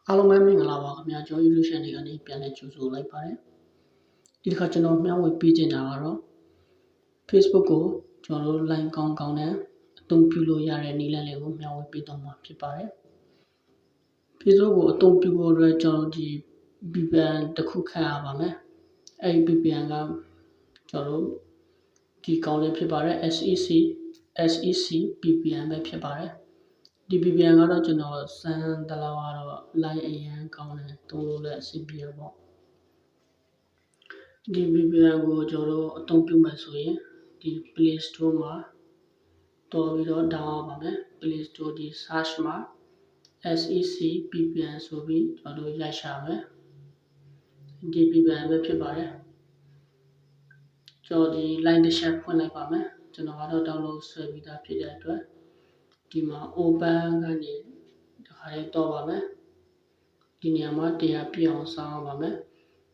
အားလုံးပဲမင်္ဂလာပါခင်ဗျာကျွန်တော် YouTube channel ကနေပြန်လည်ကြိုဆိုလိုက်ပါတယ်ဒီတစ်ခါကျွန်တော်မျှဝေပေးချင်တာကတော့ Facebook ကိုကျွန်တော်တို့ line ကောင်းနဲ့အသုံးပြုလို့ရတဲ့နည်းလမ်းလေးကိုမျှဝေပေးသွားမှာဖြစ်ပါတယ် Facebook ကိုအသုံးပြုဖို့အတွက်ကျွန်တော်ဒီ VPN တစ်ခုခန့်ရပါမယ်အဲဒီ VPN ကကျွန်တော်တို့ဒီကောင်းလေးဖြစ်ပါတယ် SEC VPN ပဲဖြစ်ပါတယ်ဒီ VPN ကတော့ကျွန်တော်စမ်းတလောက်ကတော့ line အရန်ကောင်းတယ်သုံးလို့လည်းအဆင်ပြေပေါ့ဒီ VPN ကိုကျွန်တော်တို့အသုံးပြုမယ်ဆိုရင်ဒီ Play Store မှာတော်ပြီးတော့ download ပါမယ် Play Store ဒီ search မှာ SEC VPN ဆိုပြီးကျွန်တော်တို့ရိုက်ရှာမယ်ဒီ VPN ပဲဖြစ်ပါတယ်ကျွန်တော်ဒီ line တစ်ချက်ဖွင့်လိုက်ပါမယ်ကျွန်တော်ကတော့ download ဆွဲပြီးသားဖြစ်တဲ့အတွက်ဒီမှာ open ကနေတခါလေးတော့ပါမယ်ဒီနေရာမှာတရားပြအောင်စောင်းပါမယ်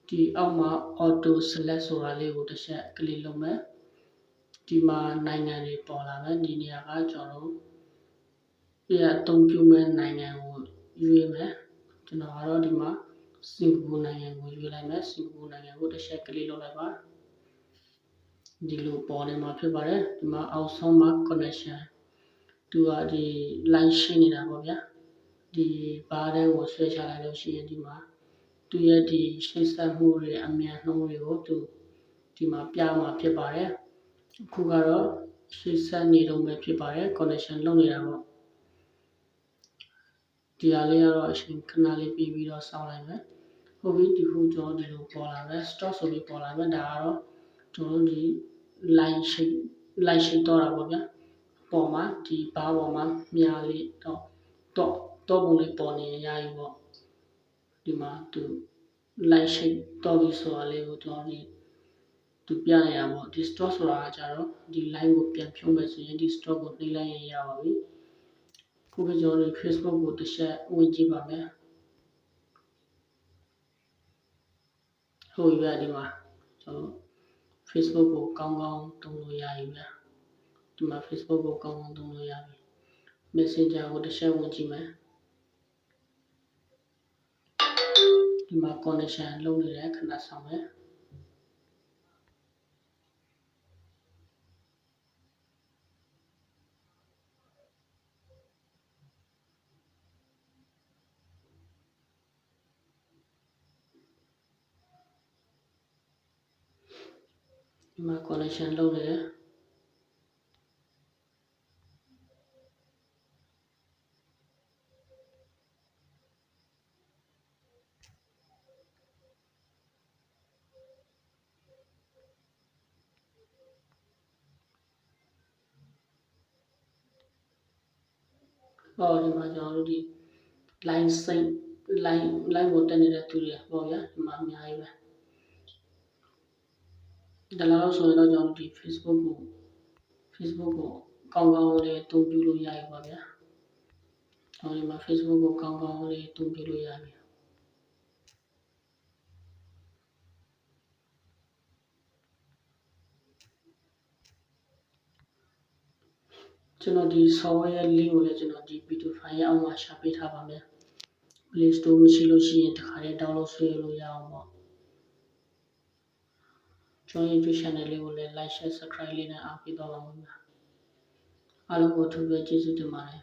ဒီအောက်မှာ auto select ဆိုတာလေးကိုတစ်ချက် click လုပ်မယ်ဒီမှာနိုင်ငံတွေပေါ်လာမယ်ဒီနေရာကကျွန်တော်တို့ပြအသုံးပြုမဲ့နိုင်ငံကိုရွေးမယ်ကျွန်တော်ကတော့ဒီမှာစင်ကာပူနိုင်ငံကိုရွေးလိုက်မယ်စင်ကာပူနိုင်ငံကိုတစ်ချက် click လုပ်လိုက်ပါဒီလိုပေါ်နေမှာဖြစ်ပါတယ်ဒီမှာအောက်ဆုံးမှာ connection သူကဒီ line ရှင်းနေတာပေါ့ဗျာဒီဘားတဲ့ကိုဆွဲချလိုက်လို့ရှိရင်ဒီမှာသူရဲ့ဒီရှင်းဆက်မှုတွေအမြန်နှုန်းတွေကိုသူဒီမှာပြမှာဖြစ်ပါတယ်အခုကတော့ရှင်းဆက်နေတော့ပဲဖြစ်ပါတယ် connection လုပ်နေတာပေါ့ဒီဟာလေးကတော့အချိန်ခဏလေးပြီးတော့စောင့်လိုက်မယ်ဟုတ်ပြီဒီခုကျွန်တော်ဒီလိုပေါ်လာမယ် stop ဆိုပြီးပေါ်လာမယ်ဒါကတော့ကျွန်တော်ဒီ line shape တော့တာပေါ့ဗျာပေါ်မှာဒီဘားပေါ်မှာမြားလေးတော့ပုံလေးပေါ်နေရရည်ပေါ့ဒီမှာသူ line shape တော့ပြီးဆိုတာလေးကိုကျွန်တော်ဒီသူပြနေရပေါ့ဒီ stop ဆိုတာကကြတော့ဒီ line ကိုပြန်ဖြုံးမယ်ဆိုရင်ဒီ stop ကိုနှိပ်လိုက်ရင်ရပါပြီခုပဲကျွန်တော်ဒီ Facebook ကိုတစ်ချက်ဝင်ကြည့်ပါမယ်ဟုတ်ပြီဗျဒီမှာကျွန်တော် Facebook ကိုကောင်းကောင်းသုံးလို့ရပြီဗျဒီမှာ Facebook ကိုကောင်းကောင်းသုံးလို့ရပြီ Messenger ကိုတစ်ချက်ဝင်ကြည့်မယ်ဒီမှာ connection လုပ်နေတယ်ခဏဆောင်မယ်ဒီမှာ connection လုပ်နေတယ်ဒီမှာကျွန်တော်တို့ဒီ line စိတ် line ကိုတက်နေတဲ့သူတွေပေါ့ဗျာဒီမှာအများကြီးပဲဒါလောက်ဆိုရင်တော့ကျွန်တော်ဒီ Facebook ကိုကောင်းကောင်းလေးအသုံးပြုလို့ရပြီပါဗျာကျွန်တော်ဒီမှာ Facebook ကိုကောင်းကောင်းလေးအသုံးပြုလို့ရပြီကျွန်တော်ဒီ software ရဲ့ link ကိုလည်းကျွန်တော်ဒီ video file ရဲ့အောက်မှာရှာပေးထားပါမယ် Play Store မရှိလို့ရှိရင်တခါလေး download ဆွဲလို့ရအောင်ပေါ့ကျွန်တော် YouTube channel လေးကိုလည်း like share subscribe လေးနဲ့အားပေးသွားပါဦးခင်ဗျာအားလုံးကိုအထူးပဲကျေးဇူးတင်ပါတယ်